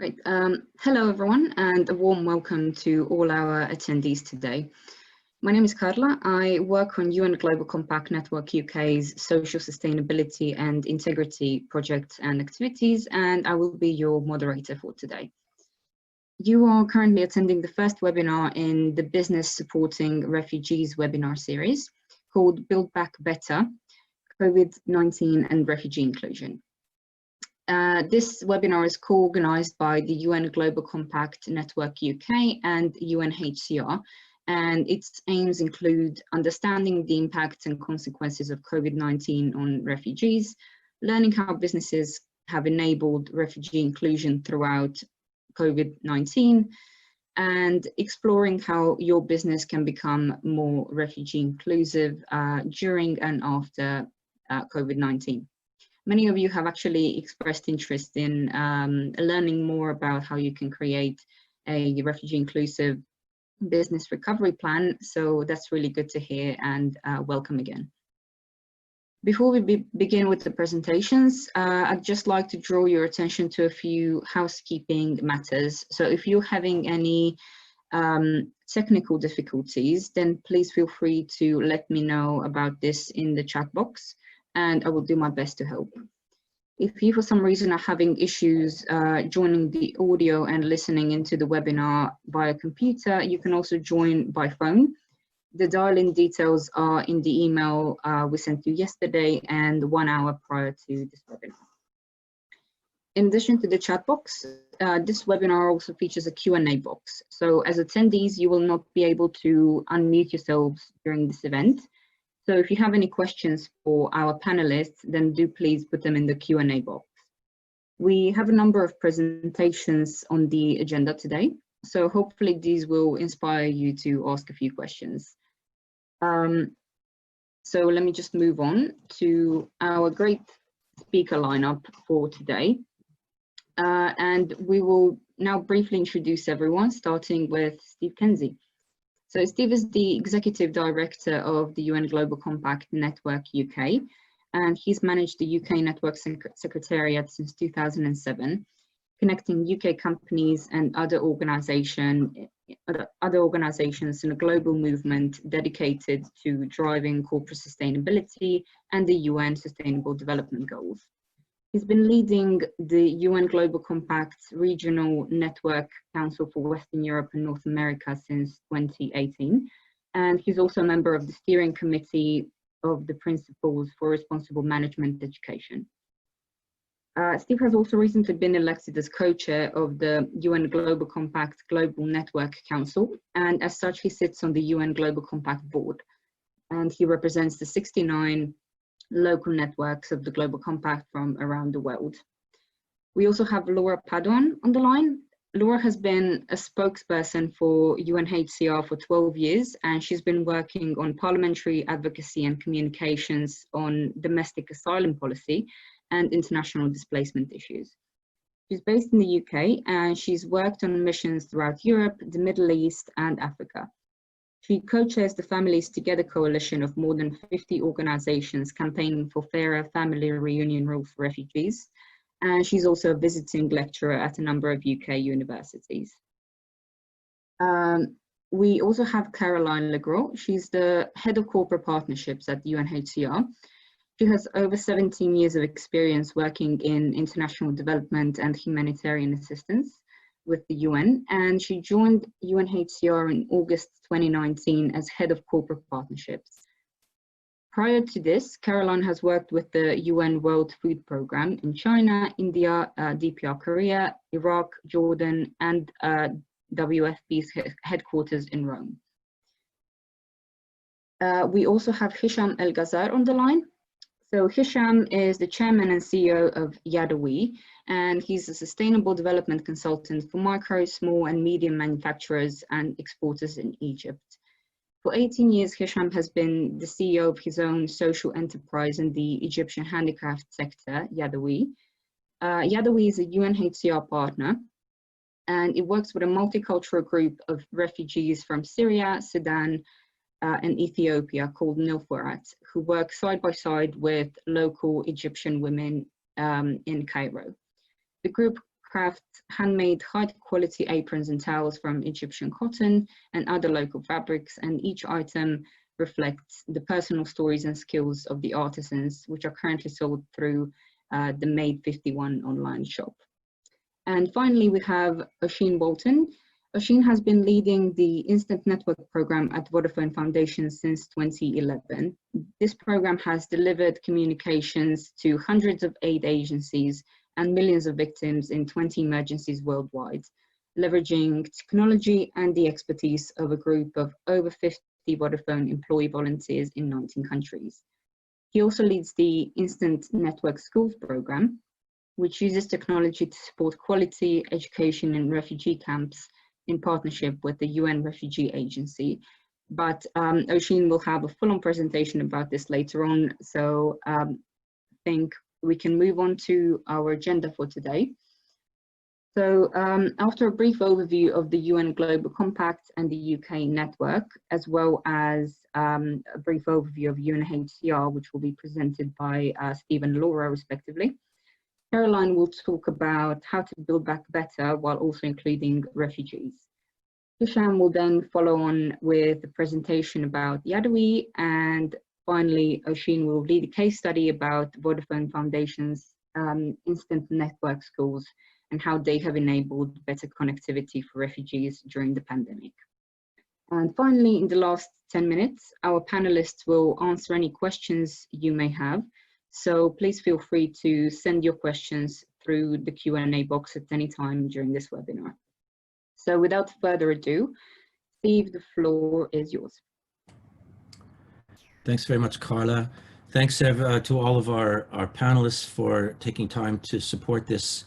Great. Hello, everyone, and a warm welcome to all our attendees today. My name is Carla. I work on UN Global Compact Network UK's social sustainability and integrity projects and activities, and I will be your moderator for today. You are currently attending the first webinar in the Business Supporting Refugees webinar series called Build Back Better, COVID-19 and Refugee Inclusion. This webinar is co-organised by the UN Global Compact Network UK and UNHCR, and its aims include understanding the impacts and consequences of COVID-19 on refugees, learning how businesses have enabled refugee inclusion throughout COVID-19, and exploring how your business can become more refugee inclusive during and after COVID-19. Many of you have actually expressed interest in learning more about how you can create a refugee inclusive business recovery plan. So that's really good to hear, and welcome again. Before we begin with the presentations, I'd just like to draw your attention to a few housekeeping matters. So if you're having any technical difficulties, then please feel free to let me know about this in the chat box, and I will do my best to help. If you for some reason are having issues joining the audio and listening into the webinar via computer, you can also join by phone. The dial-in details are in the email we sent you yesterday and 1 hour prior to this webinar. In addition to the chat box, this webinar also features a Q&A box. So as attendees, you will not be able to unmute yourselves during this event. So if you have any questions for our panelists, then do please put them in the Q&A box. We have a number of presentations on the agenda today, so hopefully these will inspire you to ask a few questions. So let me just move on to our great speaker lineup for today. And we will now briefly introduce everyone, starting with Steve Kenzie. So Steve is the Executive Director of the UN Global Compact Network UK, and he's managed the UK Network Secretariat since 2007, connecting UK companies and other organizations in a global movement dedicated to driving corporate sustainability and the UN Sustainable Development Goals. He's been leading the UN Global Compact Regional Network Council for Western Europe and North America since 2018. And he's also a member of the steering committee of the Principles for Responsible Management Education. Steve has also recently been elected as co-chair of the UN Global Compact Global Network Council. And as such, he sits on the UN Global Compact board. And he represents the 69 local networks of the Global Compact from around the world. We also have Laura Paduan on the line. Laura has been a spokesperson for UNHCR for 12 years, and she's been working on parliamentary advocacy and communications on domestic asylum policy and international displacement issues. She's based in the UK, and she's worked on missions throughout Europe, the Middle East, and Africa. She co-chairs the Families Together coalition of more than 50 organizations campaigning for fairer family reunion rules for refugees. And she's also a visiting lecturer at a number of UK universities. We also have Caroline Legros. She's the head of corporate partnerships at UNHCR. She has over 17 years of experience working in international development and humanitarian assistance with the UN, and she joined UNHCR in August 2019 as head of corporate partnerships. Prior to this, Caroline has worked with the UN World Food Programme in China, India, DPR Korea, Iraq, Jordan, and WFP's headquarters in Rome. We also have Hisham El Ghazar on the line. So Hisham is the chairman and CEO of Yadawi, and he's a sustainable development consultant for micro, small and medium manufacturers and exporters in Egypt. For 18 years, Hisham has been the CEO of his own social enterprise in the Egyptian handicraft sector, Yadawi. Yadawi is a UNHCR partner, and it works with a multicultural group of refugees from Syria, Sudan, and Ethiopia called Nilfurat, who work side by side with local Egyptian women in Cairo. The group craft handmade high-quality aprons and towels from Egyptian cotton and other local fabrics, and each item reflects the personal stories and skills of the artisans, which are currently sold through the Made 51 online shop. And finally, we have Oisin Walton. Oisin has been leading the Instant Network program at Vodafone Foundation since 2011. This program has delivered communications to hundreds of aid agencies and millions of victims in 20 emergencies worldwide, leveraging technology and the expertise of a group of over 50 Vodafone employee volunteers in 19 countries. He also leads the Instant Network Schools program, which uses technology to support quality education in refugee camps in partnership with the UN Refugee Agency. But Oisin will have a full-on presentation about this later on, so I think we can move on to our agenda for today. So after a brief overview of the UN Global Compact and the UK network, as well as a brief overview of UNHCR, which will be presented by Steve and Laura respectively, Caroline will talk about how to build back better while also including refugees. Hisham will then follow on with the presentation about Yadawi, and finally Oisin will lead a case study about Vodafone Foundation's Instant Network Schools and how they have enabled better connectivity for refugees during the pandemic. And finally, in the last 10 minutes, our panelists will answer any questions you may have. So please feel free to send your questions through the Q&A box at any time during this webinar. So without further ado, Steve, the floor is yours. Thanks very much, Carla. Thanks to all of our panelists for taking time to support this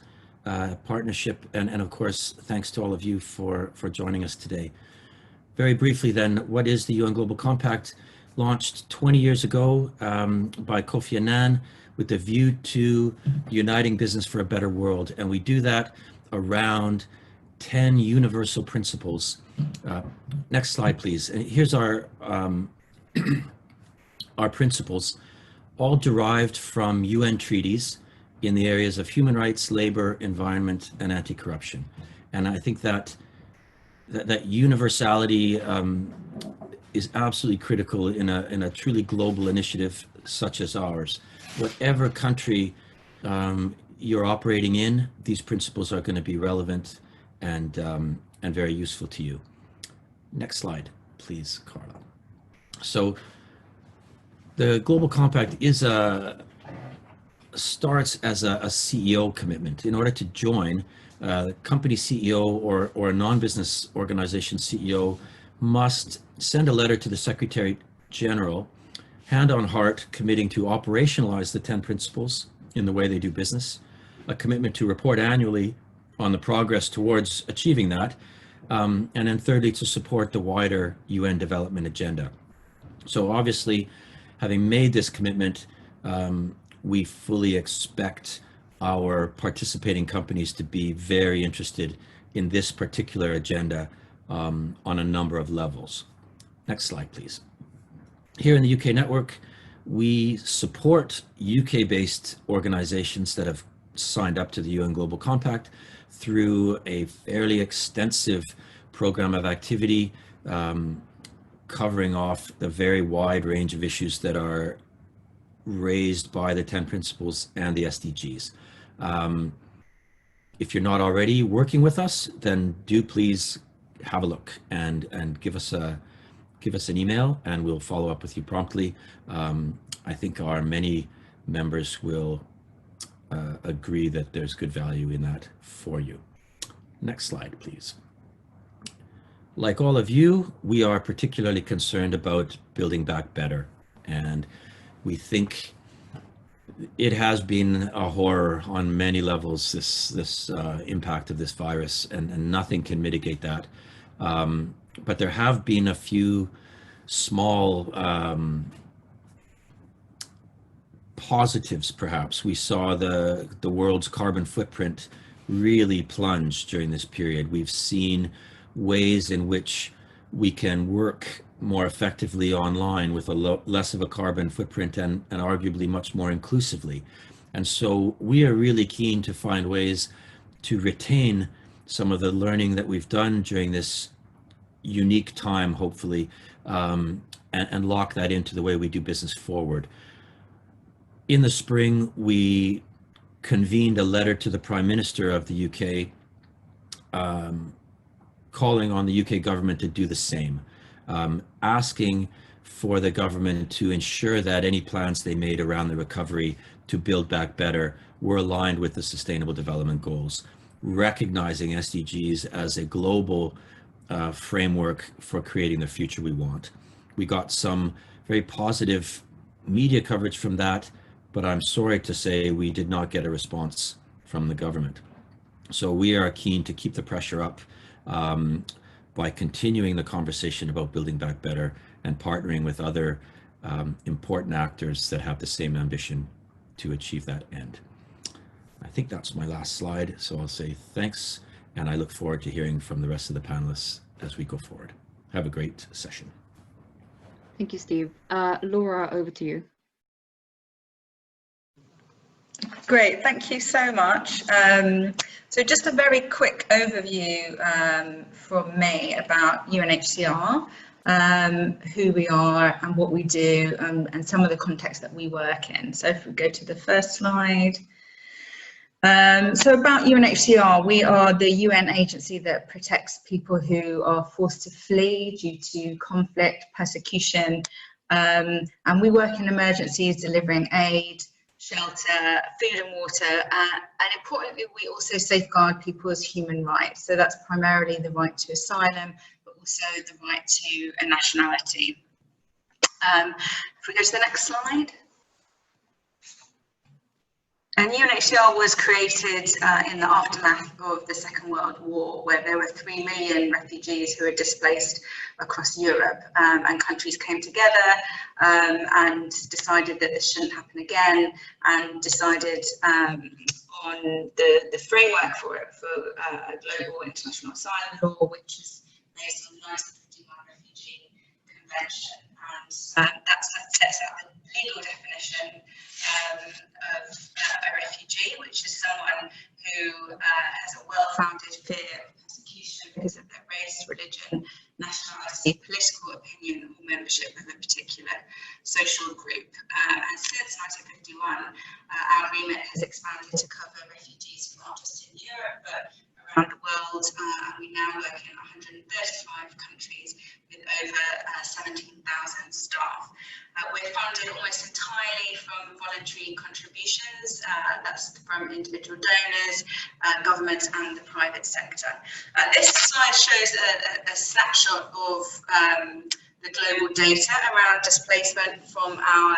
partnership. And of course, thanks to all of you for joining us today. Very briefly then, what is the UN Global Compact? Launched 20 years ago by Kofi Annan with the view to uniting business for a better world. And we do that around 10 universal principles. Next slide, please. And here's our our principles, all derived from UN treaties in the areas of human rights, labor, environment, and anti-corruption. And I think that universality is absolutely critical in a truly global initiative such as ours. Whatever country you're operating in, these principles are going to be relevant and very useful to you. Next slide, please, Carla. So the Global Compact starts as a CEO commitment. In order to join, company CEO or a non-business organization CEO must send a letter to the Secretary General, hand on heart, committing to operationalize the 10 principles in the way they do business, a commitment to report annually on the progress towards achieving that, and then thirdly, to support the wider UN development agenda. So obviously, having made this commitment, we fully expect our participating companies to be very interested in this particular agenda on a number of levels. Next slide, please. Here in the UK network, we support UK-based organizations that have signed up to the UN Global Compact through a fairly extensive program of activity covering off the very wide range of issues that are raised by the 10 principles and the SDGs. If you're not already working with us, then do please have a look and give us an email, and we'll follow up with you promptly. I think our many members will agree that there's good value in that for you. Next slide, please. Like all of you, we are particularly concerned about building back better, and we think it has been a horror on many levels, this impact of this virus, and nothing can mitigate that. But there have been a few small positives, perhaps. We saw the world's carbon footprint really plunge during this period. We've seen ways in which we can work more effectively online with less of a carbon footprint and arguably much more inclusively. And so we are really keen to find ways to retain some of the learning that we've done during this unique time, hopefully, and lock that into the way we do business forward. In the spring, we convened a letter to the Prime Minister of the UK, calling on the UK government to do the same, asking for the government to ensure that any plans they made around the recovery to build back better were aligned with the Sustainable Development Goals, recognizing SDGs as a global framework for creating the future we want. We got some very positive media coverage from that, but I'm sorry to say we did not get a response from the government. So we are keen to keep the pressure up by continuing the conversation about building back better and partnering with other important actors that have the same ambition to achieve that end. I think that's my last slide, so I'll say thanks, and I look forward to hearing from the rest of the panelists as we go forward. Have a great session. Thank you, Steve. Laura, over to you. Great, thank you so much. So just a very quick overview from me about UNHCR, who we are and what we do, and some of the context that we work in. So if we go to the first slide. So about UNHCR, we are the UN agency that protects people who are forced to flee due to conflict, persecution, and we work in emergencies delivering aid, shelter, food and water, and importantly, we also safeguard people's human rights. So that's primarily the right to asylum, but also the right to a nationality. If we go to the next slide. And UNHCR was created in the aftermath of the Second World War, where there were 3 million refugees who were displaced across Europe, and countries came together and decided that this shouldn't happen again, and decided on the framework for it, for a global international asylum law, which is based on the 1951 Refugee Convention, and that sets out the legal definition of a refugee, which is someone who has a well-founded fear of persecution because of their race, religion, nationality, political opinion, or membership of a particular social group. And since 1951, our remit has expanded to cover refugees not just in Europe, but around the world. We now work in 135 countries with over 17,000 staff. We're funded almost entirely from voluntary contributions. That's from individual donors, government, and the private sector. This slide shows a snapshot of the global data around displacement from our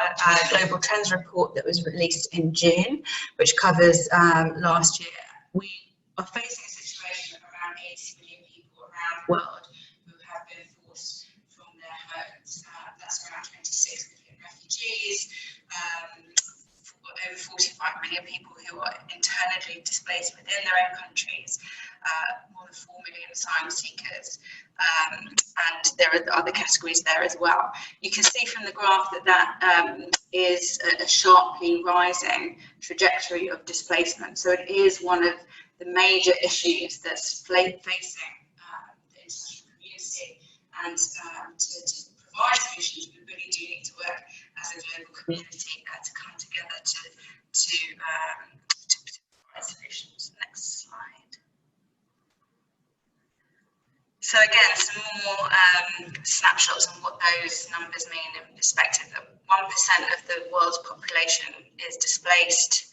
Global Trends report that was released in June, which covers last year. We are facing a situation of around 80 million people around the world who have been forced from their homes. That's around 26 million refugees, over 45 million people who are internally displaced within their own countries, more than 4 million asylum seekers, and there are other categories there as well. You can see from the graph that is a sharply rising trajectory of displacement. So it is one of the major issues that's facing the international community, and to provide solutions, we really do need to work as a global community to come together to provide solutions. Next slide. So again, some more snapshots on what those numbers mean in perspective. That 1% of the world's population is displaced,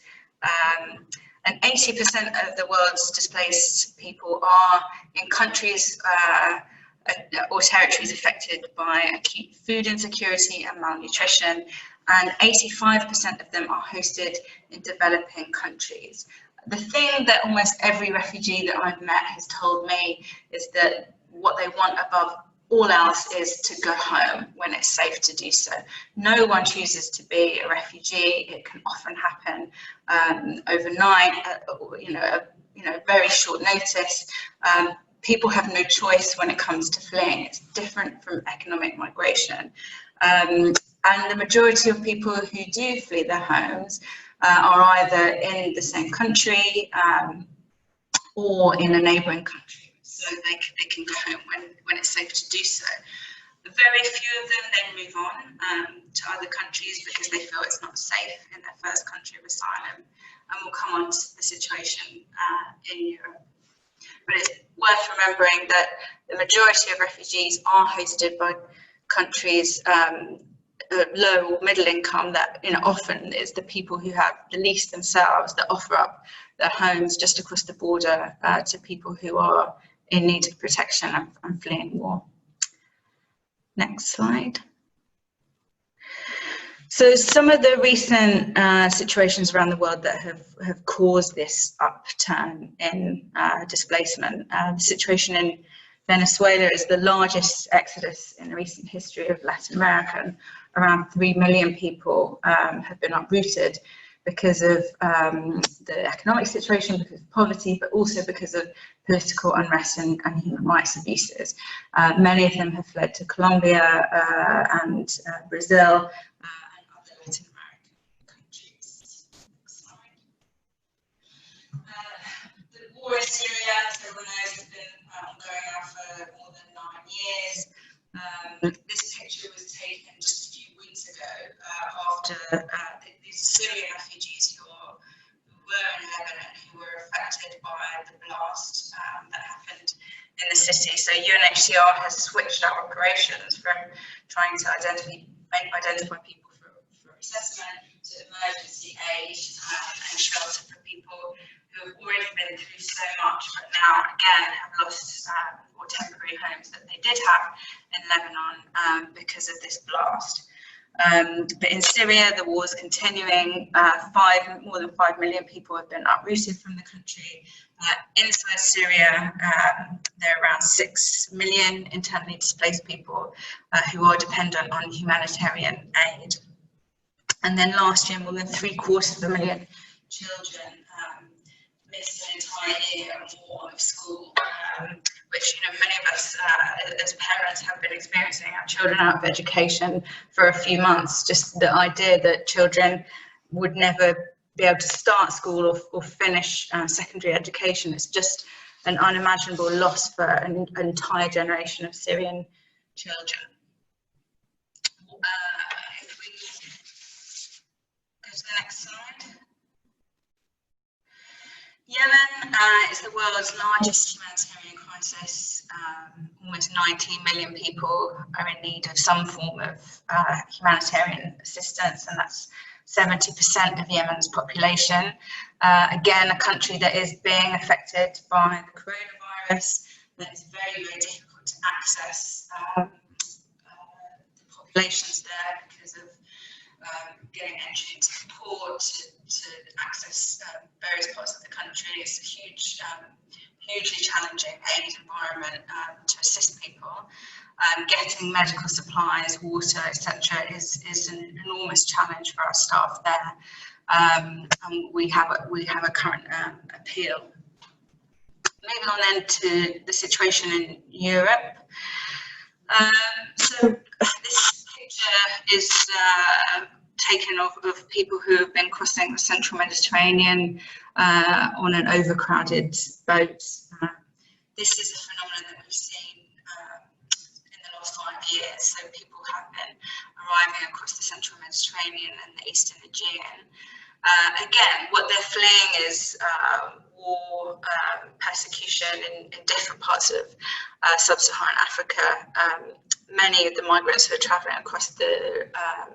and 80% of the world's displaced people are in countries or territories affected by acute food insecurity and malnutrition, and 85% of them are hosted in developing countries. The thing that almost every refugee that I've met has told me is that what they want above all else is to go home when it's safe to do so. No one chooses to be a refugee. It can often happen overnight, very short notice. People have no choice when it comes to fleeing. It's different from economic migration. And the majority of people who do flee their homes are either in the same country, or in a neighbouring country, so they can go home when it's safe to do so. Very few of them then move on to other countries because they feel it's not safe in their first country of asylum, and we'll come on to the situation in Europe. But it's worth remembering that the majority of refugees are hosted by countries low or middle income, that often is the people who have the least themselves that offer up their homes just across the border to people who are in need of protection and fleeing war. Next slide. So some of the recent situations around the world that have caused this upturn in displacement. The situation in Venezuela is the largest exodus in the recent history of Latin America. And around 3 million people have been uprooted because of the economic situation, because of poverty, but also because of political unrest and human rights abuses. Many of them have fled to Colombia and Brazil and other Latin American countries. Next slide. The war in Syria, as everyone knows, has been ongoing now for more than 9 years. This picture was taken just a few weeks ago after these Syrian refugees who were in Lebanon, who were affected by the blast that happened in the city. So UNHCR has switched our operations from trying to identify people for assessment to emergency aid and shelter for people who have already been through so much, but now again have lost or temporary homes that they did have in Lebanon because of this blast. But in Syria, the war is continuing. More than 5 million people have been uprooted from the country. Inside Syria, there are around 6 million internally displaced people who are dependent on humanitarian aid. And then last year, more than 750,000 children missed an entire year or more of school, which many of us as parents have been experiencing. Our children out of education for a few months. Just the idea that children would never be able to start school or finish secondary education is just an unimaginable loss for an entire generation of Syrian children. If we go to the next slide. Yemen is the world's largest humanitarian crisis. Almost 19 million people are in need of some form of humanitarian assistance, and that's 70% of Yemen's population. Again, a country that is being affected by the coronavirus, that is very, very difficult to access the populations there because of getting entry into the port, to access various parts of the country. It's a hugely challenging aid environment to assist people. Getting medical supplies, water, etc., is an enormous challenge for our staff there. And we have a current appeal. Moving on then to the situation in Europe. So this picture is taken of people who have been crossing the central Mediterranean on an overcrowded boat. This is a phenomenon that we've seen in the last 5 years. So people have been arriving across the central Mediterranean and the eastern Aegean. Again, what they're fleeing is war, persecution in different parts of sub-Saharan Africa. Many of the migrants who are travelling across the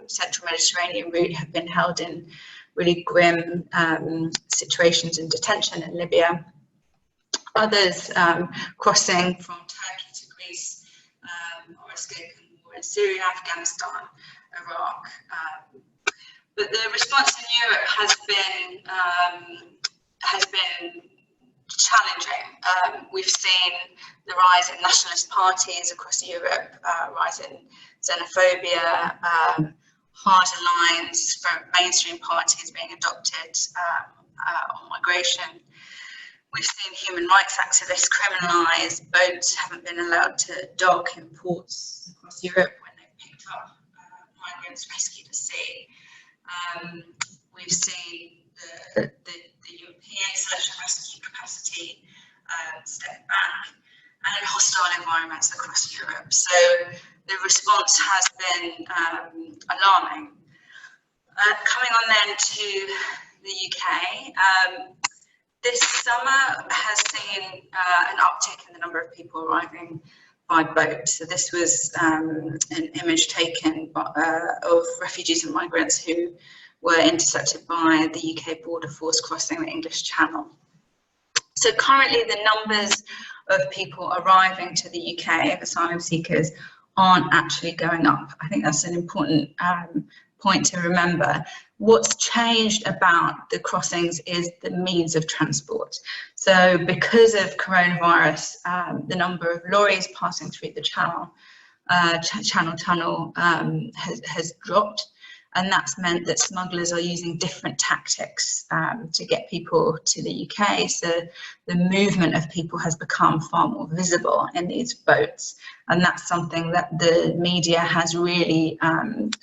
central Mediterranean route have been held in really grim situations in detention in Libya. Others crossing from Turkey to Greece or escaping war in Syria, Afghanistan, Iraq. But the response in Europe has been challenging. We've seen the rise in nationalist parties across Europe, rise in xenophobia, harder lines from mainstream parties being adopted on migration. We've seen human rights activists criminalised. Boats haven't been allowed to dock in ports across Europe when they've picked up migrants rescued at sea. We've seen the European search and rescue capacity stepped back, and in hostile environments across Europe. So the response has been alarming. Coming on then to the UK, this summer has seen an uptick in the number of people arriving by boat. So this was an image taken of refugees and migrants who were intercepted by the UK border force crossing the English Channel. So currently the numbers of people arriving to the UK, of asylum seekers, aren't actually going up. I think that's an important point to remember. What's changed about the crossings is the means of transport. So because of coronavirus, the number of lorries passing through the Channel Tunnel has dropped, and that's meant that smugglers are using different tactics to get people to the UK. So the movement of people has become far more visible in these boats, and that's something that the media has really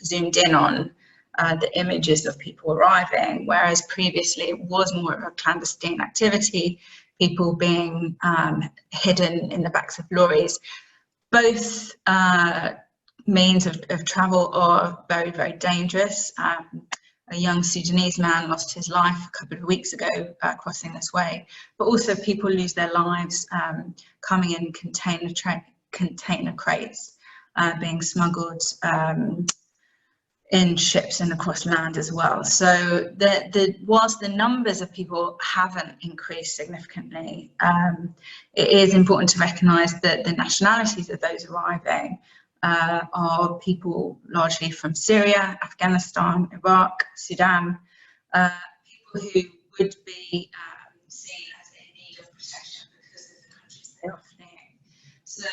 zoomed in on. The images of people arriving, whereas previously it was more of a clandestine activity, people being hidden in the backs of lorries. Both means of travel are very, very dangerous. A young Sudanese man lost his life a couple of weeks ago crossing this way, but also people lose their lives coming in container crates, being smuggled in ships and across land as well. So whilst the numbers of people haven't increased significantly, it is important to recognise that the nationalities of those arriving are people largely from Syria, Afghanistan, Iraq, Sudan, people who would be seen as in need of protection because of the countries they are fleeing. So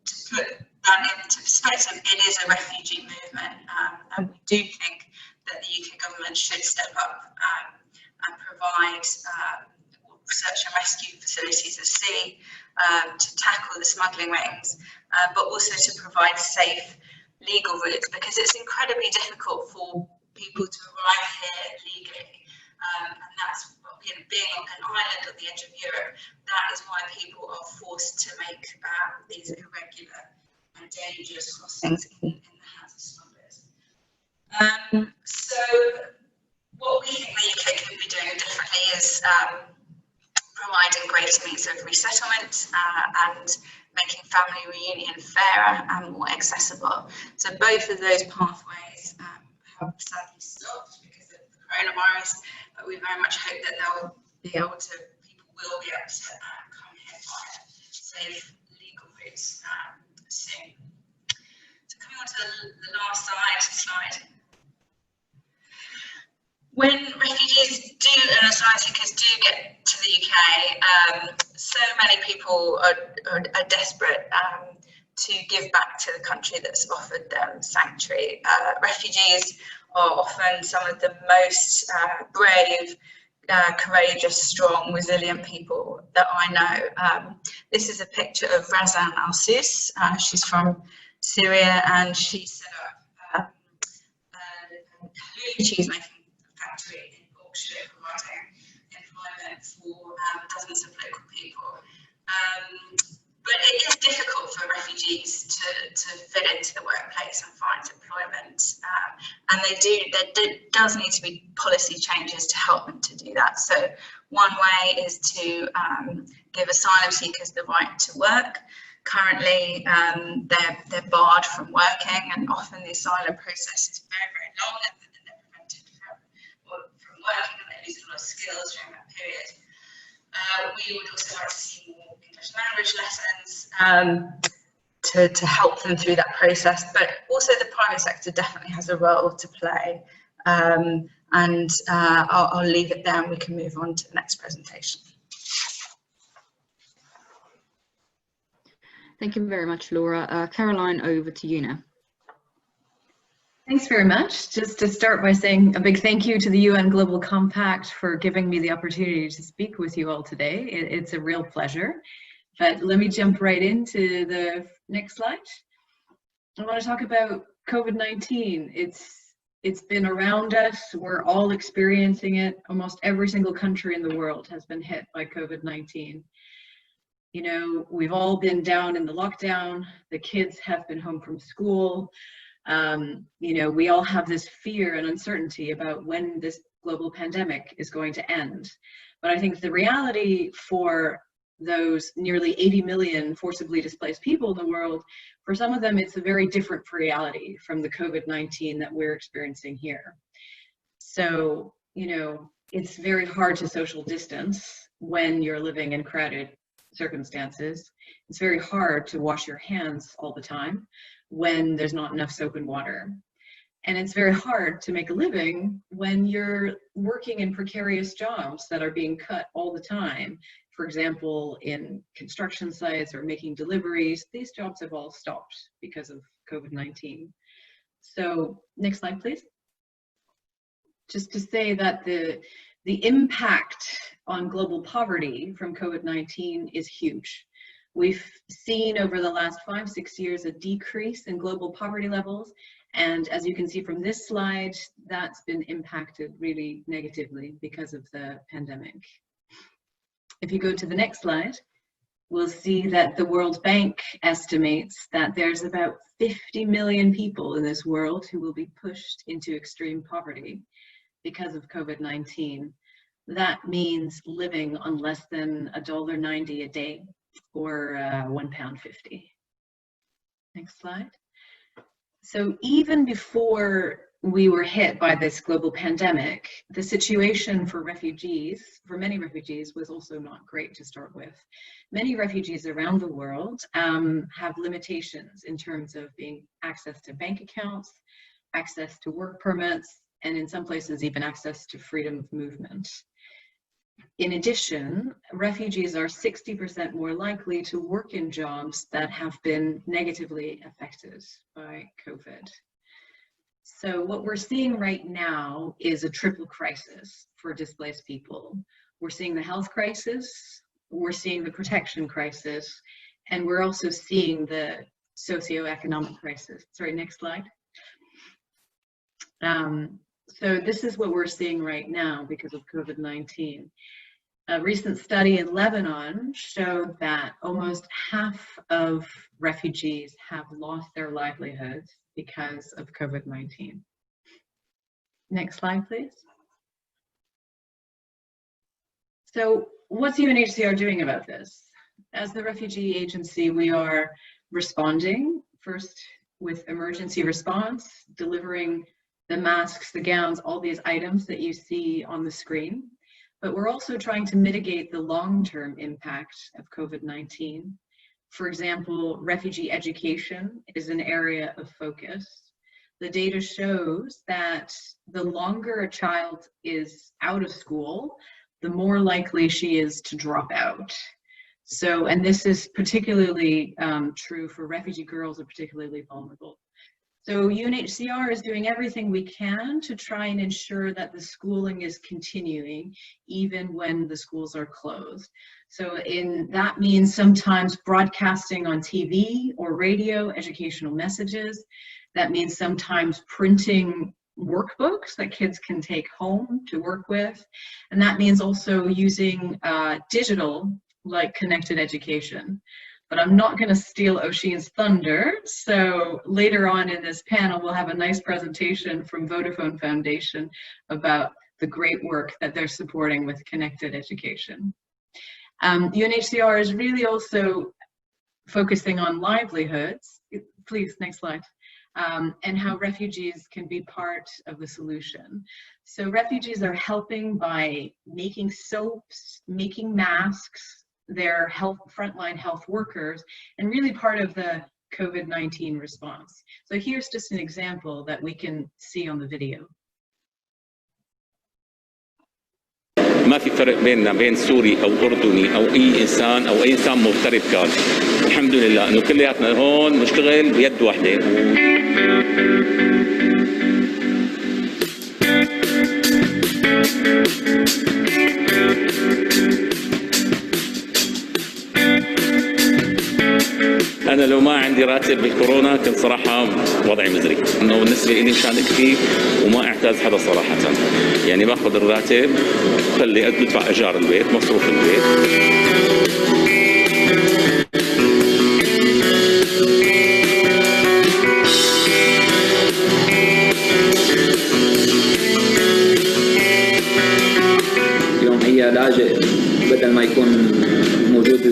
to put that into perspective, it is a refugee movement, and we do think that the UK government should step up and provide search and rescue facilities at sea to tackle the smuggling rings, but also to provide safe legal routes, because it's incredibly difficult for people to arrive here legally, and that's, you know, being an island at the edge of Europe, that is why people are forced to make these irregular and dangerous crossings in the hands of smugglers. So what we think the UK could be doing differently is providing greater means of resettlement and making family reunion fairer and more accessible. So both of those pathways have sadly stopped because of the coronavirus, but we very much hope that they'll be able to, people will be able to come here via safe legal routes soon. So coming on to the last slide. When refugees and asylum seekers do get to the UK, so many people are desperate to give back to the country that's offered them sanctuary. Refugees are often some of the most brave, courageous, strong, resilient people that I know. This is a picture of Razan Al-Sus. She's from Syria, and she set up a cheese making factory in Yorkshire, providing employment for dozens of local people. But it is difficult for refugees to fit into the workplace and find employment, and there does need to be policy changes to help them to do that. So one way is to give asylum seekers the right to work. Currently, they're barred from working, and often the asylum process is very, very long, and they're prevented from working, and they lose a lot of skills during that period. We would also like to see more English language lessons to help them through that process, but also the private sector definitely has a role to play. And I'll leave it there and we can move on to the next presentation. Thank you very much, Laura. Caroline, over to you now. Thanks very much. Just to start by saying a big thank you to the UN Global Compact for giving me the opportunity to speak with you all today. It's a real pleasure. But let me jump right into the next slide. I want to talk about COVID-19. It's been around us. We're all experiencing it. Almost every single country in the world has been hit by COVID-19. You know, we've all been down in the lockdown. The kids have been home from school. You know, we all have this fear and uncertainty about when this global pandemic is going to end. But I think the reality for those nearly 80 million forcibly displaced people in the world, for some of them, it's a very different reality from the COVID-19 that we're experiencing here. So, you know, it's very hard to social distance when you're living in crowded circumstances. It's very hard to wash your hands all the time when there's not enough soap and water. And it's very hard to make a living when you're working in precarious jobs that are being cut all the time. For example, in construction sites or making deliveries, these jobs have all stopped because of COVID-19. So next slide, please. Just to say that the impact on global poverty from COVID-19 is huge. We've seen over the last 5-6 years a decrease in global poverty levels. And as you can see from this slide, that's been impacted really negatively because of the pandemic. If you go to the next slide, we'll see that the World Bank estimates that there's about 50 million people in this world who will be pushed into extreme poverty because of COVID-19. That means living on less than $1.90 a day or £1.50. Next slide. So even before we were hit by this global pandemic, the situation for refugees, for many refugees, was also not great to start with. Many refugees around the world have limitations in terms of being access to bank accounts, access to work permits, and in some places even access to freedom of movement. In addition, refugees are 60% more likely to work in jobs that have been negatively affected by COVID. So what we're seeing right now is a triple crisis for displaced people. We're seeing the health crisis, we're seeing the protection crisis, and we're also seeing the socioeconomic crisis. Sorry, next slide. So this is what we're seeing right now because of COVID-19. A recent study in Lebanon showed that almost half of refugees have lost their livelihoods because of COVID-19. Next slide, please. So what's UNHCR doing about this? As the refugee agency, we are responding first with emergency response, delivering the masks, the gowns, all these items that you see on the screen. But we're also trying to mitigate the long-term impact of COVID-19. For example, refugee education is an area of focus. The data shows that the longer a child is out of school, the more likely she is to drop out. So, and this is particularly true for refugee girls, are particularly vulnerable. So UNHCR is doing everything we can to try and ensure that the schooling is continuing even when the schools are closed. So that means sometimes broadcasting on TV or radio educational messages. That means sometimes printing workbooks that kids can take home to work with. And that means also using digital, like connected education. But I'm not going to steal Oisin's thunder. So later on in this panel, we'll have a nice presentation from Vodafone Foundation about the great work that they're supporting with connected education. UNHCR is really also focusing on livelihoods. Please, next slide. And how refugees can be part of the solution. So refugees are helping by making soaps, making masks. They're frontline health workers, and really part of the COVID-19 response. So here's just an example that we can see on the video. ما في فرق بيننا بين سوري أو أردني أو أي إنسان مغترب كان. الحمد لله إنه كلياتنا هون نشتغل بيد واحدة. أنا لو ما عندي راتب بالكورونا كنت صراحة وضعي مزري، إنه بالنسبة لي مشان أكفي وما أعتاز حدا صراحة، يعني باخذ الراتب خلي أدفع إيجار البيت، مصروف البيت.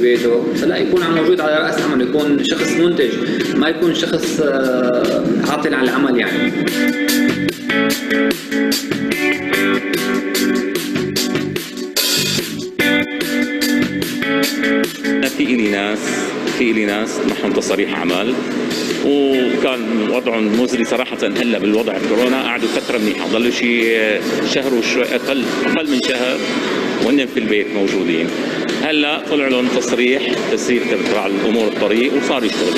ببيته، فلا يكون عم موجود على رأس عمل، يكون شخص منتج، ما يكون شخص عاطل عن العمل يعني. في لي ناس معهم تصاريح اعمال وكان وضعهم مزري صراحه. هلا بالوضع الكورونا قعدوا فتره منيحه، ضلوا شيء شهر وشوي، اقل من شهر وهن في البيت موجودين. هلا طلع لهم تصريح تسريب تبع الامور الطريق وصاروا يشتغلوا.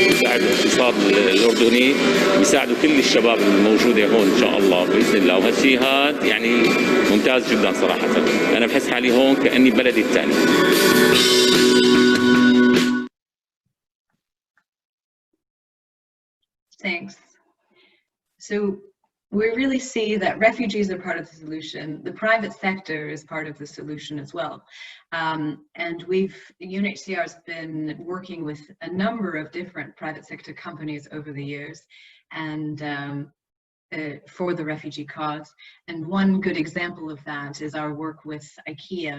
بيساعد الاقتصاد الاردني، بيساعدوا كل الشباب الموجوده هون ان شاء الله باذن الله، وهالشيء هذا يعني ممتاز جدا صراحه. انا بحس حالي هون كاني بلدي الثاني. Thanks. So we really see that refugees are part of the solution. The private sector is part of the solution as well. And UNHCR has been working with a number of different private sector companies over the years and for the refugee cause. And one good example of that is our work with IKEA.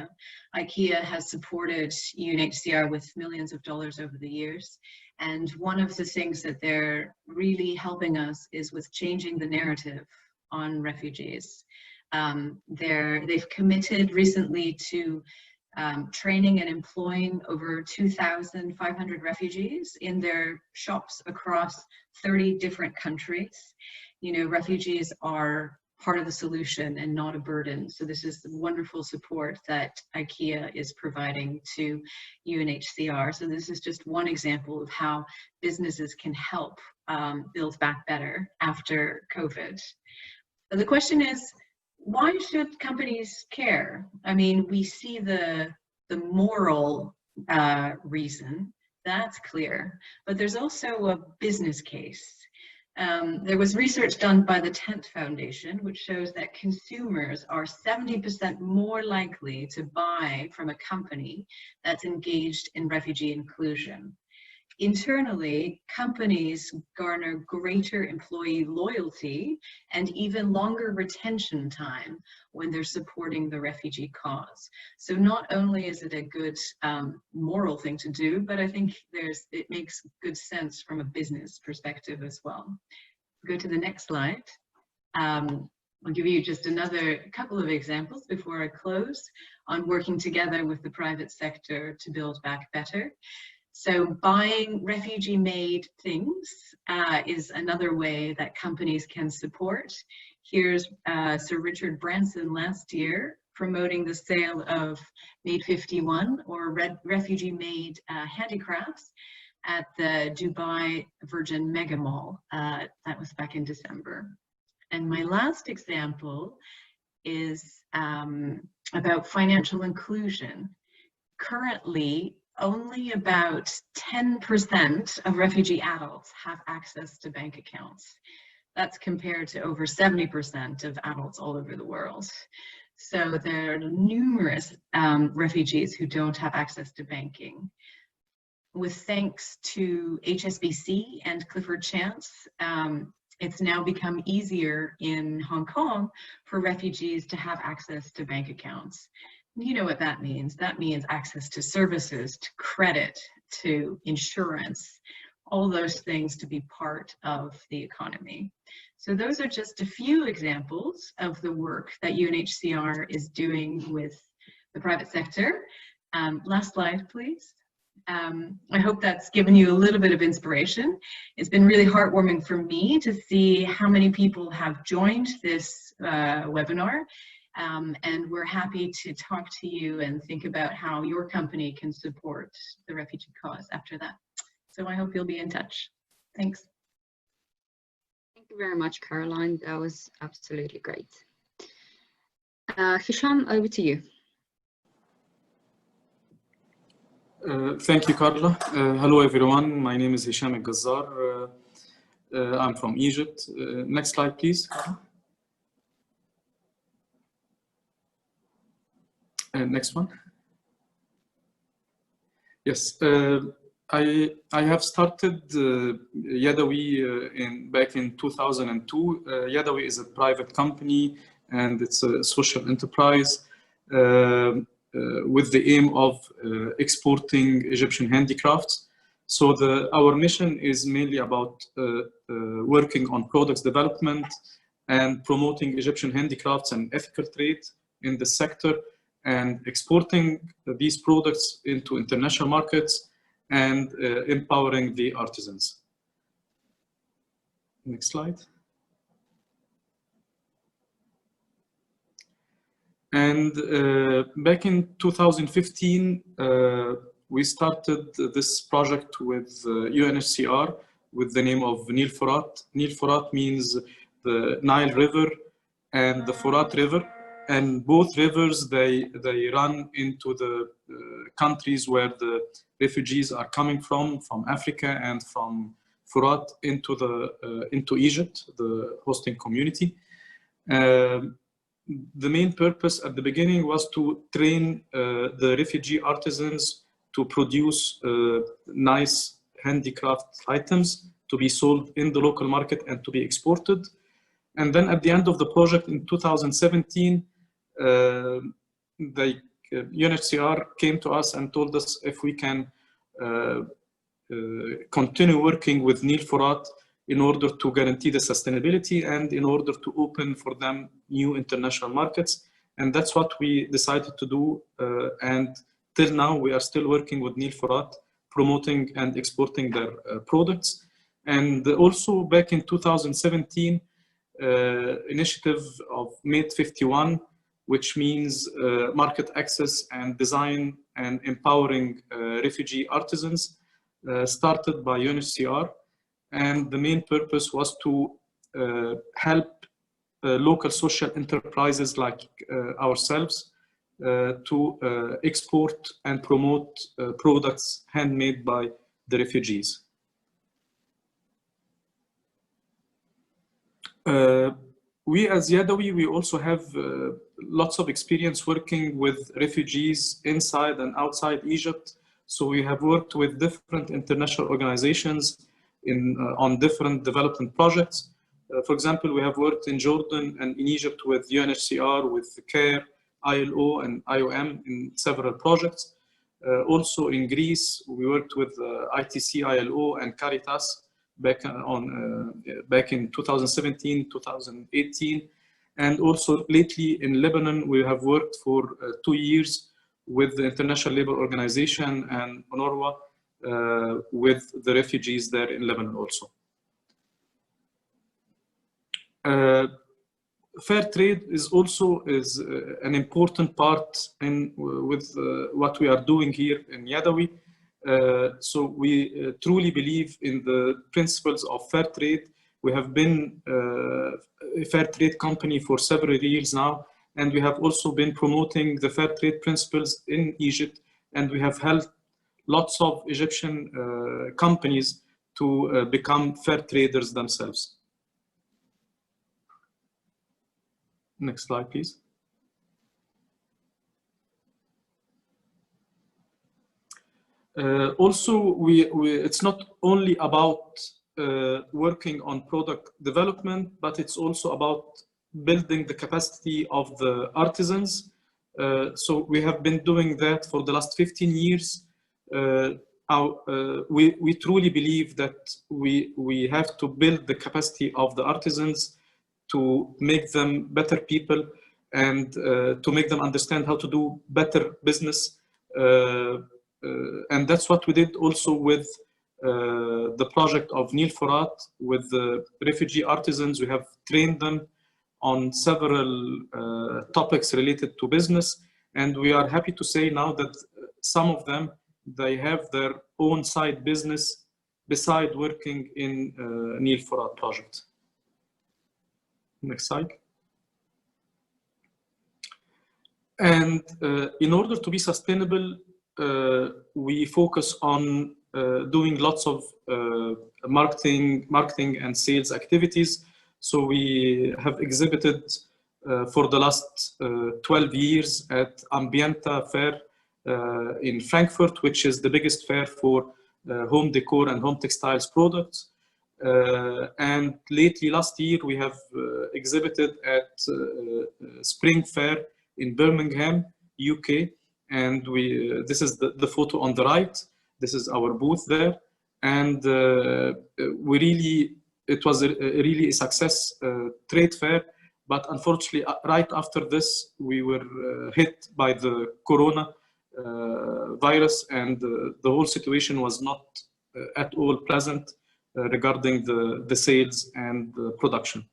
IKEA has supported UNHCR with millions of dollars over the years. And one of the things that they're really helping us is with changing the narrative on refugees. They've committed recently to training and employing over 2,500 refugees in their shops across 30 different countries. You know, refugees are part of the solution and not a burden. So this is the wonderful support that IKEA is providing to UNHCR. So this is just one example of how businesses can help build back better after COVID. But the question is, why should companies care? I mean, we see the moral reason, that's clear, but there's also a business case. There was research done by the Tent Foundation, which shows that consumers are 70% more likely to buy from a company that's engaged in refugee inclusion. Internally, companies garner greater employee loyalty and even longer retention time when they're supporting the refugee cause. So not only is it a good moral thing to do, but I think it makes good sense from a business perspective as well. Go to the next slide. I'll give you just another couple of examples before I close on working together with the private sector to build back better. So buying refugee-made things is another way that companies can support. Here's Sir Richard Branson last year promoting the sale of Made 51 or refugee-made handicrafts at the Dubai Virgin Mega Mall. That was back in December. And my last example is about financial inclusion. Currently, only about 10% of refugee adults have access to bank accounts. That's compared to over 70% of adults all over the world. So there are numerous refugees who don't have access to banking. With thanks to HSBC and Clifford Chance, it's now become easier in Hong Kong for refugees to have access to bank accounts. You know what that means. That means access to services, to credit, to insurance, all those things to be part of the economy. So those are just a few examples of the work that UNHCR is doing with the private sector. Last slide, please. I hope that's given you a little bit of inspiration. It's been really heartwarming for me to see how many people have joined this webinar. And we're happy to talk to you and think about how your company can support the refugee cause after that. So I hope you'll be in touch. Thanks. Thank you very much, Caroline. That was absolutely great. Hisham, over to you. Thank you, Carla. Hello, everyone. My name is Hisham Al-Gazzar. I'm from Egypt. Next slide, please. Next one. Yes, I have started Yadawi back in 2002. Yadawi is a private company and it's a social enterprise with the aim of exporting Egyptian handicrafts. So our mission is mainly about working on products development and promoting Egyptian handicrafts and ethical trade in the sector, and exporting these products into international markets and empowering the artisans. Next slide. And back in 2015, we started this project with UNHCR with the name of Nil Furat. Nil Furat means the Nile River and the Furat River. And both rivers, they run into the countries where the refugees are coming from Africa and from Furat into Egypt, the hosting community. The main purpose at the beginning was to train the refugee artisans to produce nice handicraft items to be sold in the local market and to be exported. And then at the end of the project in 2017, UNHCR came to us and told us if we can continue working with Nil Furat in order to guarantee the sustainability and in order to open for them new international markets. And that's what we decided to do. And till now, we are still working with Nil Furat, promoting and exporting their products. And also back in 2017, initiative of Made 51, which means market access and design and empowering refugee artisans, started by UNHCR. And the main purpose was to help local social enterprises like ourselves to export and promote products handmade by the refugees. We as Yadawi, we also have lots of experience working with refugees inside and outside Egypt. So we have worked with different international organizations on different development projects. For example, we have worked in Jordan and in Egypt with UNHCR, with CARE, ILO, and IOM in several projects. Also in Greece, we worked with ITC, ILO, and Caritas back in 2017, 2018. And also lately in Lebanon, we have worked for 2 years with the International Labour Organization and UNRWA with the refugees there in Lebanon also. Fair trade is also an important part with what we are doing here in Yadawi. So we truly believe in the principles of fair trade. We have been a fair trade company for several years now, and we have also been promoting the fair trade principles in Egypt, and we have helped lots of Egyptian companies to become fair traders themselves. Next slide, please. Also, it's not only about working on product development, but it's also about building the capacity of the artisans. So we have been doing that for the last 15 years. We truly believe that we have to build the capacity of the artisans to make them better people and to make them understand how to do better business. And that's what we did also with the project of Nil Furat with the refugee artisans. We have trained them on several topics related to business. And we are happy to say now that some of them, they have their own side business beside working in Nil Furat project. Next slide. And in order to be sustainable, we focus on doing lots of marketing and sales activities. So we have exhibited for the last 12 years at Ambienta Fair in Frankfurt, which is the biggest fair for home decor and home textiles products. And lately, last year, we have exhibited at Spring Fair in Birmingham, UK. And this is the photo on the right. This is our booth there. And it was really a success trade fair. But unfortunately, right after this, we were hit by the corona virus, and the whole situation was not at all pleasant regarding the sales and the production.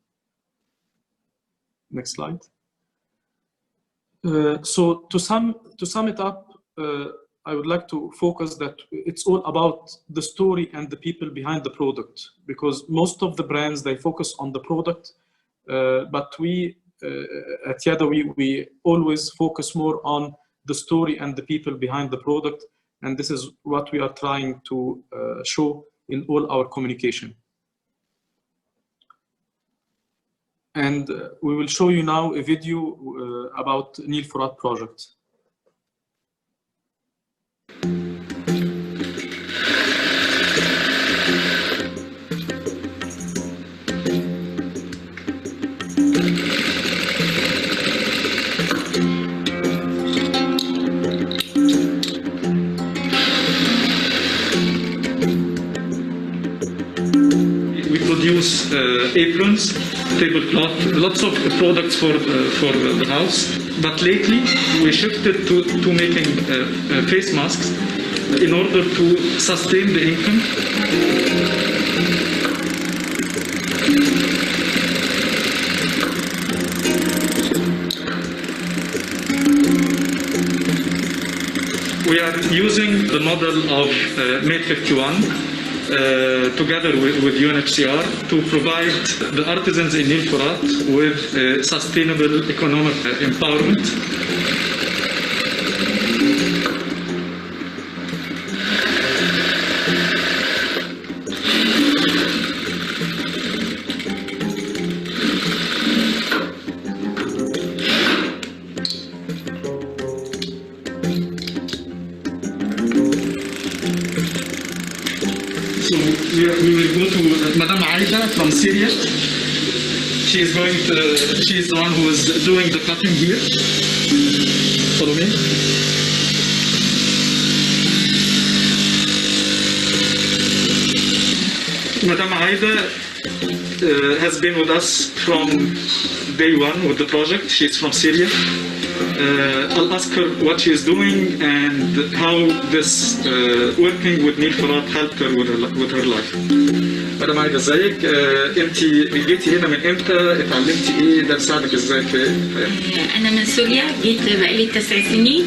Next slide. So to sum it up, I would like to focus that it's all about the story and the people behind the product, because most of the brands, they focus on the product, but we at Yada, we always focus more on the story and the people behind the product, and this is what we are trying to show in all our communication. And we will show you now a video about Nil Furat project. Produce aprons, tablecloth, lots of products for the house. But lately, we shifted to making face masks in order to sustain the income. We are using the model of Made 51. Together with UNHCR to provide the artisans in Nil Furat with sustainable economic empowerment. We will go to Madame Aida from Syria. She is the one who is doing the cutting here. Follow me. Madame Aida has been with us from day one with the project. She's from Syria. I'll ask her what she is doing and how this working with Nil Furat helped her with her life. مدام عايدة ازيك؟ انت جيتي هنا من امتى؟ اتعلمتي ايه؟ ده ساعدك ازاي في حياتك؟ انا من سوريا، جيت بقالي 9 سنين،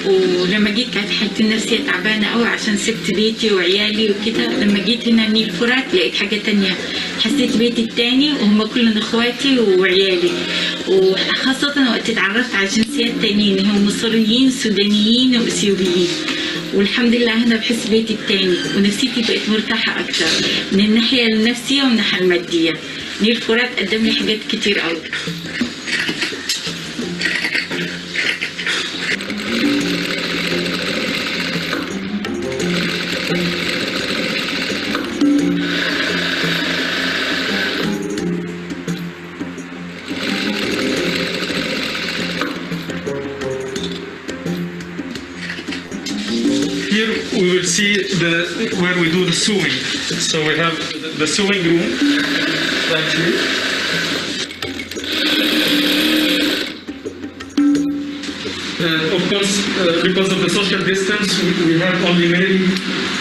ولما جيت كانت حالتي النفسية تعبانة قوي عشان سبت بيتي وعيالي وكده. لما جيت هنا نيل فرات لقيت حاجة تانية، حسيت بيتي التاني وهم كلهم اخواتي وعيالي، وخاصة وقت اتعرفت على جنسيات تانيين هم مصريين سودانيين واثيوبيين، والحمد لله هنا بحس بيتي التاني ونفسيتي بقت مرتاحة أكتر من الناحية النفسية ومن الناحية المادية. نيل فرات قدم لي حاجات كتير قوي. We will see where we do the sewing. So we have the sewing room right here. Of course, because of the social distance, we have only Mary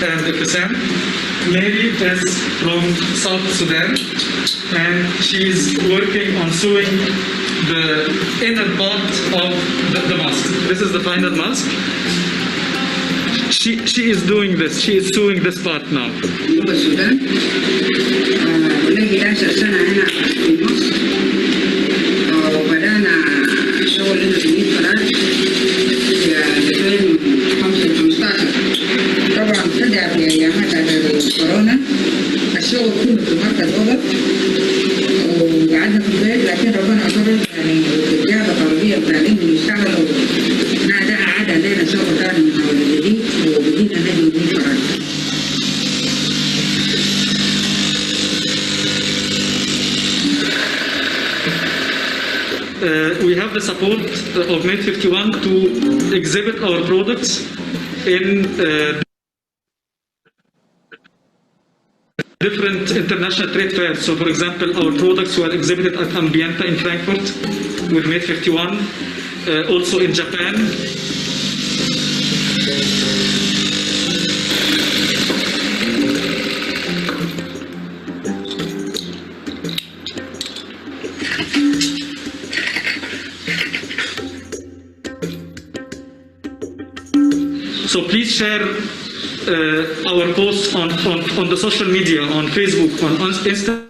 and Kassam. Mary is from South Sudan, and she's working on sewing the inner part of the mask. This is the final mask. She is doing this. She is sewing this part now. السودان ولقي 11 سنة هنا في مصر، وبدأنا شغل هنا في نيل فرات في 2015. طبعا ابتدأ في أيامات الكورونا، الشغل كله في مركز وضع وقعدنا في البيت، لكن ربنا أقدر يعني الإجابة طلبية وتعليم نشتغل، وده عاد علينا شغل ثاني من أول جديد وبدينا نجي نيل فرات. we have the support of Made 51 to exhibit our products in different international trade fairs. So for example, our products were exhibited at Ambienta in Frankfurt with Made 51, also in Japan. So please share our posts on the social media, on Facebook, on Instagram.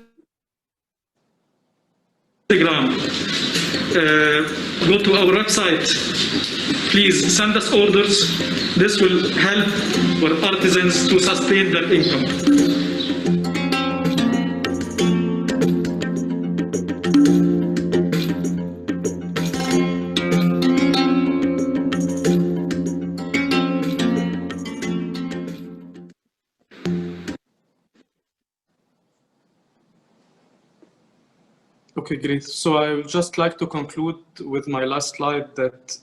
Go to our website. Please send us orders. This will help our artisans to sustain their income. Okay, great. So I would just like to conclude with my last slide that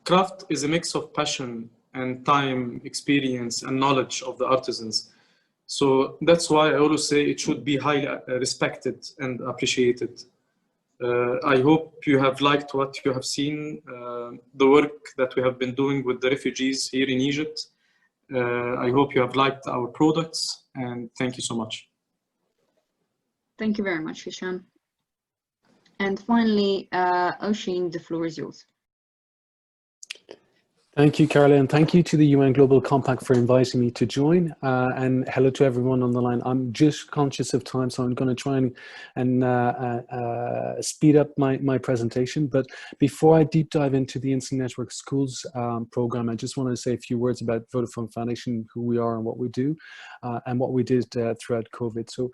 craft is a mix of passion and time, experience, and knowledge of the artisans. So that's why I always say it should be highly respected and appreciated. I hope you have liked what you have seen, the work that we have been doing with the refugees here in Egypt. I hope you have liked our products, and thank you so much. Thank you very much, Hisham. And finally, Oshin, the floor is yours. Thank you, Carla, and thank you to the UN Global Compact for inviting me to join. And hello to everyone on the line. I'm just conscious of time, so I'm going to try and speed up my presentation. But before I deep dive into the Instant Network Schools program, I just want to say a few words about Vodafone Foundation, who we are and what we do, and what we did throughout COVID. So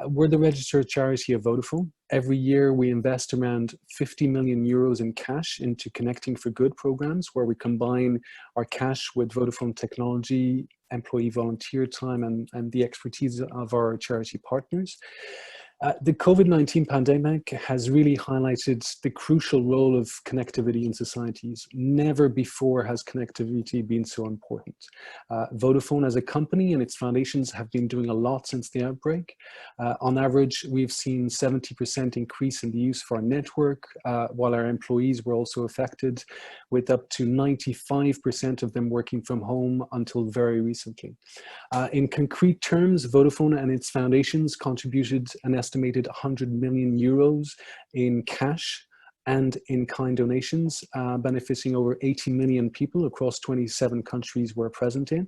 we're the registered charity of Vodafone. Every year we invest around 50 million euros in cash into Connecting for Good programs, where we combine our cash with Vodafone technology, employee volunteer time, and the expertise of our charity partners. The COVID-19 pandemic has really highlighted the crucial role of connectivity in societies. Never before has connectivity been so important. Vodafone as a company and its foundations have been doing a lot since the outbreak. On average, we've seen 70% increase in the use of our network, while our employees were also affected, with up to 95% of them working from home until very recently. In concrete terms, Vodafone and its foundations contributed an estimated 100 million euros in cash and in-kind donations, benefiting over 80 million people across 27 countries we're present in.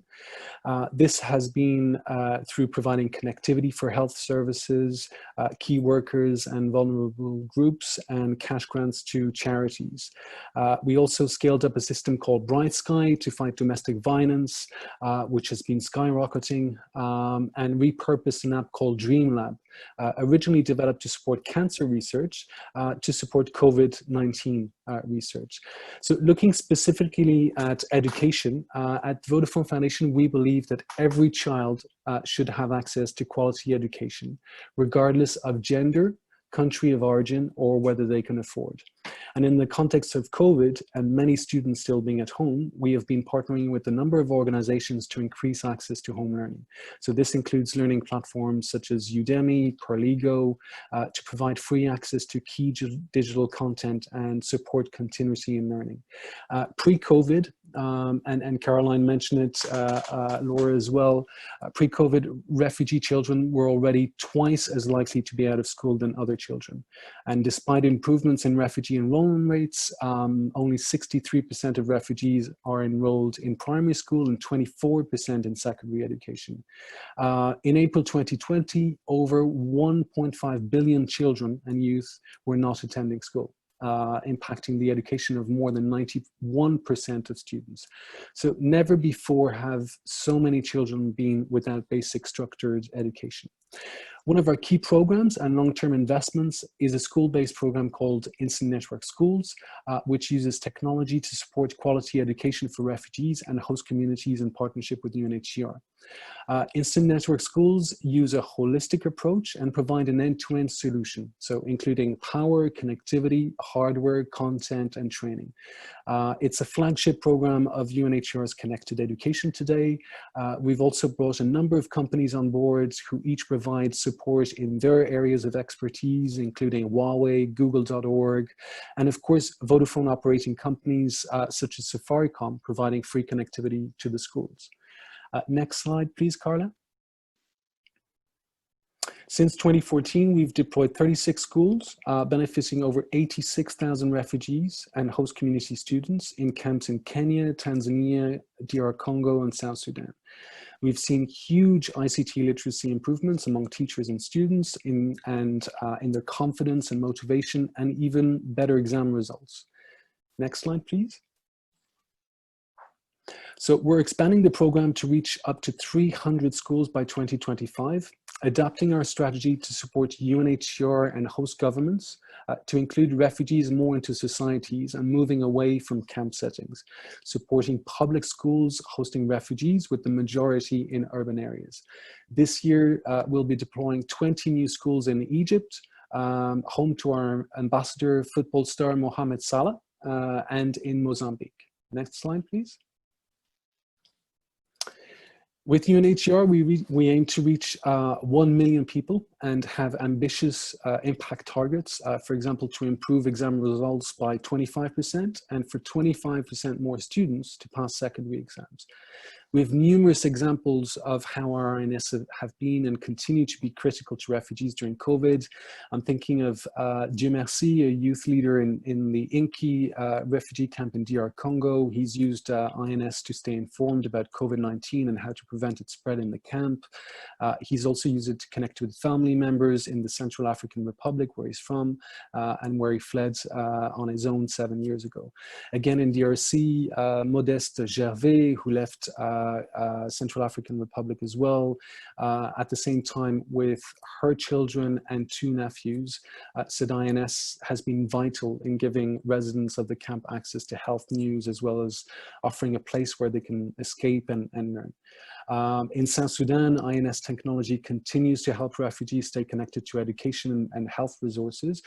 This has been through providing connectivity for health services, key workers and vulnerable groups, and cash grants to charities. We also scaled up a system called Bright Sky to fight domestic violence, which has been skyrocketing, and repurposed an app called Dream Lab, originally developed to support cancer research, to support COVID-19 research. So looking specifically at education, at Vodafone Foundation, we believe that every child should have access to quality education, regardless of gender, country of origin, or whether they can afford. And in the context of COVID and many students still being at home, we have been partnering with a number of organizations to increase access to home learning. So this includes learning platforms such as Udemy, Perligo, to provide free access to key digital content and support continuity in learning. Pre-COVID, and Caroline mentioned it, Laura as well, pre-COVID, refugee children were already twice as likely to be out of school than other children. And despite improvements in refugee enrollment rates, only 63% of refugees are enrolled in primary school and 24% in secondary education. In April 2020, over 1.5 billion children and youth were not attending school, impacting the education of more than 91% of students. So never before have so many children been without basic structured education. One of our key programs and long-term investments is a school-based program called Instant Network Schools, which uses technology to support quality education for refugees and host communities in partnership with UNHCR. Instant Network Schools use a holistic approach and provide an end-to-end solution, so including power, connectivity, hardware, content, and training. It's a flagship program of UNHCR's Connected Education today. We've also brought a number of companies on board who each provide support in their areas of expertise, including Huawei, Google.org, and of course, Vodafone operating companies such as Safaricom, providing free connectivity to the schools. Next slide, please, Carla. Since 2014, we've deployed 36 schools, benefiting over 86,000 refugees and host community students in camps in Kenya, Tanzania, DR Congo, and South Sudan. We've seen huge ICT literacy improvements among teachers and students in their confidence and motivation, and even better exam results. Next slide, please. So we're expanding the program to reach up to 300 schools by 2025, adapting our strategy to support UNHCR and host governments to include refugees more into societies and moving away from camp settings, supporting public schools hosting refugees with the majority in urban areas. This year, we'll be deploying 20 new schools in Egypt, home to our ambassador, football star Mohamed Salah, and in Mozambique. Next slide, please. With UNHCR, we aim to reach 1 million people and have ambitious impact targets, for example, to improve exam results by 25% and for 25% more students to pass secondary exams. We have numerous examples of how our INS have been and continue to be critical to refugees during COVID. I'm thinking of Dieu Merci, a youth leader in the Inki refugee camp in DR Congo. He's used INS to stay informed about COVID-19 and how to prevent its spread in the camp. He's also used it to connect with family members in the Central African Republic, where he's from, and where he fled on his own 7 years ago. Again, in DRC, Modeste Gervais, who left Central African Republic as well, at the same time with her children and 2 nephews, said INS has been vital in giving residents of the camp access to health news, as well as offering a place where they can escape and learn. In South Sudan, INS technology continues to help refugees stay connected to education and health resources,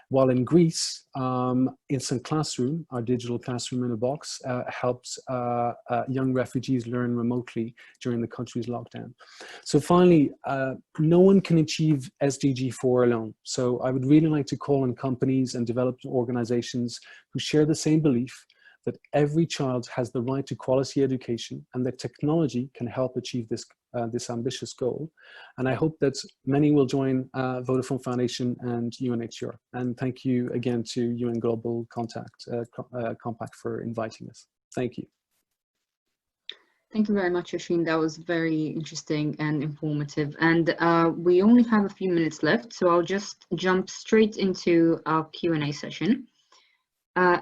while in Greece, Instant Classroom, our digital classroom in a box, helps young refugees learn remotely during the country's lockdown. So finally, no one can achieve SDG 4 alone. So I would really like to call on companies and development organizations who share the same belief that every child has the right to quality education and that technology can help achieve this, this ambitious goal. And I hope that many will join Vodafone Foundation and UNHCR. And thank you again to UN Global Compact for inviting us. Thank you. Thank you very much, Oisin. That was very interesting and informative. And we only have a few minutes left, so I'll just jump straight into our Q&A session.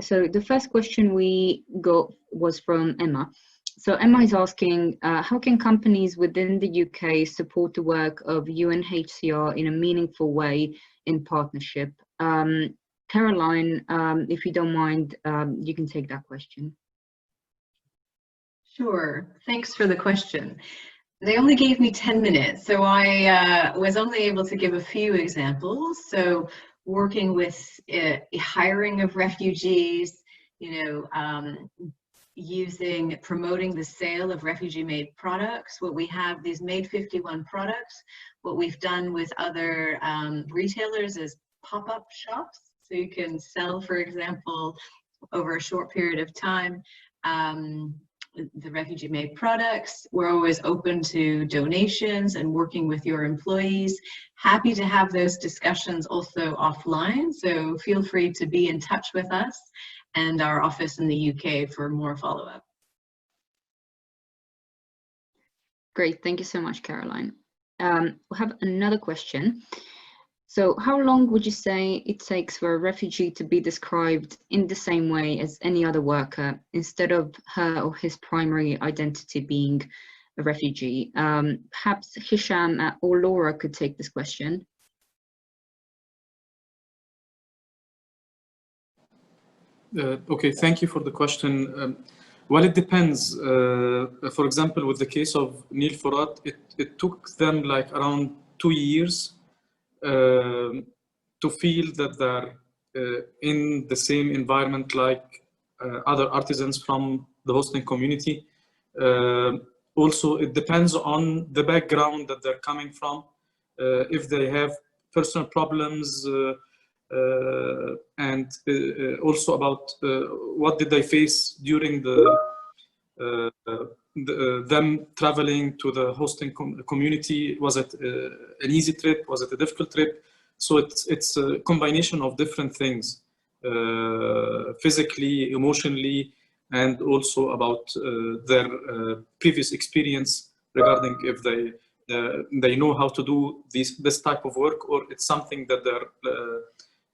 So the first question we got was from Emma. So Emma is asking, how can companies within the UK support the work of UNHCR in a meaningful way in partnership? Caroline, if you don't mind, you can take that question. Sure, thanks for the question. They only gave me 10 minutes, so I was only able to give a few examples. So working with hiring of refugees, promoting the sale of refugee-made products. What we have, these Made 51 products, what we've done with other retailers is pop-up shops. So you can sell, for example, over a short period of time, the refugee-made products. We're always open to donations and working with your employees. Happy to have those discussions also offline, so feel free to be in touch with us and our office in the UK for more follow-up. Great, thank you so much, Caroline. We have another question. So how long would you say it takes for a refugee to be described in the same way as any other worker, instead of her or his primary identity being a refugee? Perhaps Hisham or Laura could take this question. Okay, thank you for the question. Well, it depends. For example, with the case of Nil Furat, it took them like around 2 years to feel that they're in the same environment like other artisans from the hosting community. Also, it depends on the background that they're coming from. If they have personal problems, and also about what did they face during them traveling to the hosting community. Was it an easy trip? Was it a difficult trip? So it's a combination of different things, physically, emotionally, and also about their previous experience regarding if they know how to do this type of work, or it's something that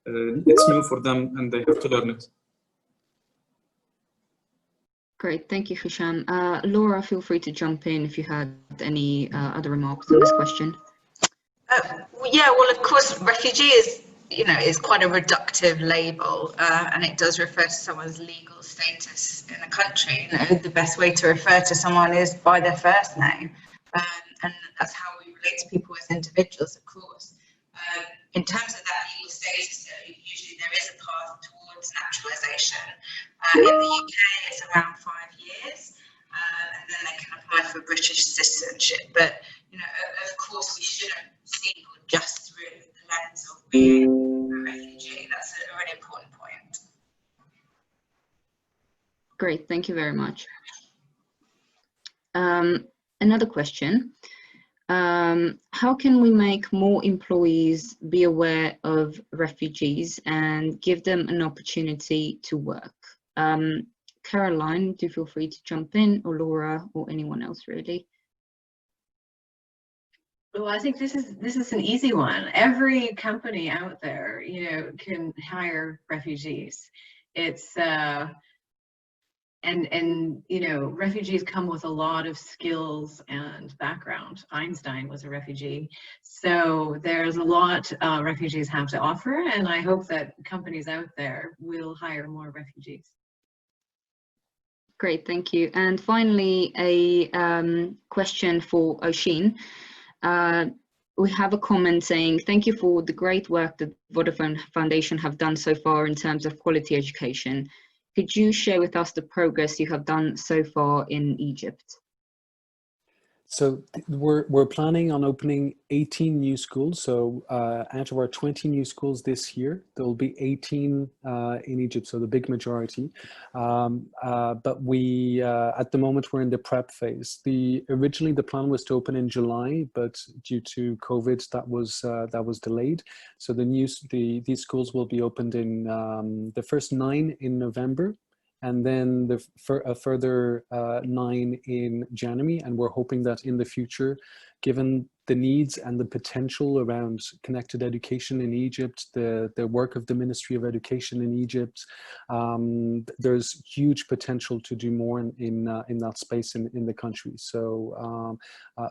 it's new for them and they have to learn it. Great, thank you, Hisham. Laura, feel free to jump in if you had any other remarks on this question. Yeah, well, of course, refugee is quite a reductive label, and it does refer to someone's legal status in a country. The best way to refer to someone is by their first name, and that's how we relate to people as individuals, of course. In terms of that legal status, usually there is a path towards naturalisation. In the UK, it's around 5 years, and then they can apply for British citizenship. But of course, we shouldn't see people just through the lens of being a refugee. That's a really important point. Great, thank you very much. Another question. How can we make more employees be aware of refugees and give them an opportunity to work? Caroline, do feel free to jump in, or Laura, or anyone else really. Well, I think this is an easy one. Every company out there, can hire refugees. It's and refugees come with a lot of skills and background. Einstein was a refugee, so there's a lot refugees have to offer, and I hope that companies out there will hire more refugees. Great, thank you. And finally, a question for Oshin. We have a comment saying, thank you for the great work that Vodafone Foundation have done so far in terms of quality education. Could you share with us the progress you have done so far in Egypt? So we're planning on opening 18 new schools. So out of our 20 new schools this year, there will be 18 in Egypt, so the big majority. But we, at the moment, we're in the prep phase. Originally the plan was to open in July, but due to COVID, that was delayed. So these schools will be opened in the first 9 in November, and then a further 9 in January. And we're hoping that in the future, given the needs and the potential around connected education in Egypt, the work of the Ministry of Education in Egypt, there's huge potential to do more in that space in the country. So,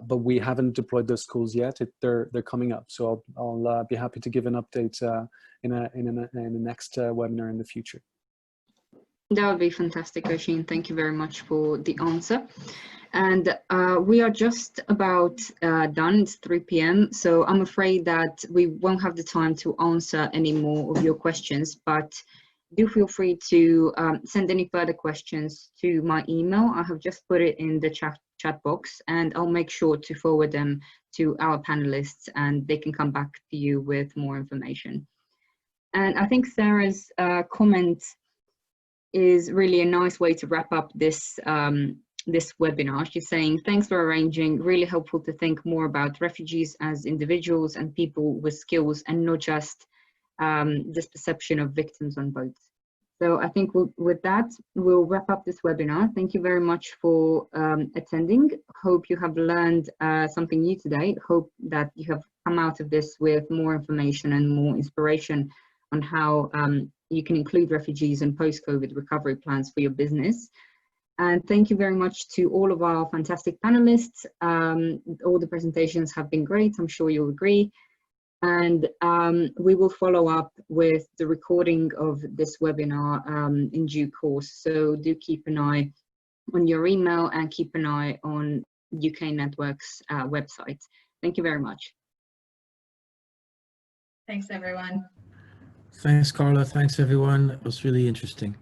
but we haven't deployed those schools yet. They're coming up. So I'll be happy to give an update in the next webinar in the future. That would be fantastic, Oshin. Thank you very much for the answer. And we are just about done. It's 3 p.m. So I'm afraid that we won't have the time to answer any more of your questions, but do feel free to send any further questions to my email. I have just put it in the chat box, and I'll make sure to forward them to our panelists, and they can come back to you with more information. And I think Sarah's comment is really a nice way to wrap up this this webinar. She's saying, thanks for arranging, really helpful to think more about refugees as individuals and people with skills, and not just this perception of victims on boats. So I think with that, we'll wrap up this webinar. Thank you very much for attending. Hope you have learned something new today. Hope that you have come out of this with more information and more inspiration on how you can include refugees in post-COVID recovery plans for your business. And thank you very much to all of our fantastic panelists. All the presentations have been great, I'm sure you'll agree. And we will follow up with the recording of this webinar in due course. So do keep an eye on your email and keep an eye on UK Network's website. Thank you very much. Thanks, everyone. Thanks, Carla. Thanks, everyone. It was really interesting.